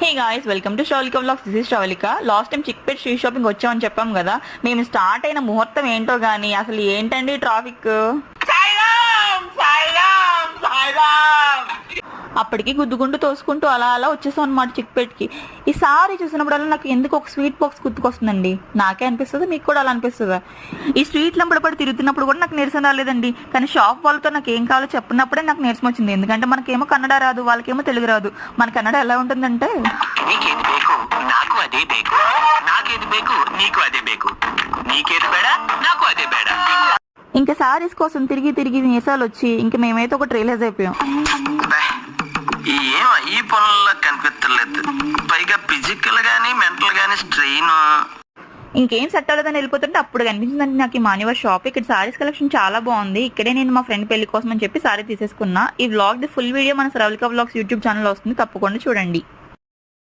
Hey guys, welcome to Sravalika vlogs. This is Sravalika. Last time Chickpet street shopping వచ్చామని చెప్పాం కదా. మేము స్టార్ట్ అయిన ముహూర్తం ఏంటో గానీ అసలు ఏంటండి ట్రాఫిక్. అప్పటికి గుద్దుకుంటూ తోసుకుంటూ అలా అలా వచ్చేసాం అనమాట చిక్పేట్కి. ఈ సారీ చూసినప్పుడల్లా నాకు ఎందుకు ఒక స్వీట్ బాక్స్ గుర్తుకొస్తుందండి. నాకే అనిపిస్తుంది, మీకు కూడా అలా అనిపిస్తుందా? ఈ స్ట్రీట్ లంపడపడి తిరుగుతున్నప్పుడు కూడా నాకు నీరసం రాలేదండి. కానీ షాప్ వాళ్ళతో నాకు ఏం కావాలో చెప్పినప్పుడే నాకు నీరసం వచ్చింది. ఎందుకంటే మనకేమో కన్నడ రాదు, వాళ్ళకేమో తెలుగు రాదు. మన కన్నడ ఎలా ఉంటుందంటే, ఇంకా సారీస్ కోసం తిరిగి తిరిగి నీరసాలు వచ్చి ఇంకా మేమైతే ఒక ట్రైలర్స్ అయిపోయాం. ఈ పనుల్లో కనిపించలేదు, పైగా ఫిజికల్ గానీ మెంటల్ గానీ స్ట్రెయిన్. ఇంకేం సెట్ అవ్వలేదని వెళ్ళిపోతుంటే అప్పుడు కనిపించిందండి నాకు ఈ మాన్యువర్ షాప్. ఇక్కడ సారీస్ కలెక్షన్ చాలా బాగుంది. ఇక్కడే నేను మా ఫ్రెండ్ పెళ్లి కోసం అని చెప్పి సారీ తీసేసుకున్నా. ఈ వ్లాగ్ ది ఫుల్ వీడియో మన శ్రవళిక వ్లాగ్స్ యూట్యూబ్ ఛానల్ వస్తుంది, తప్పకుండా చూడండి.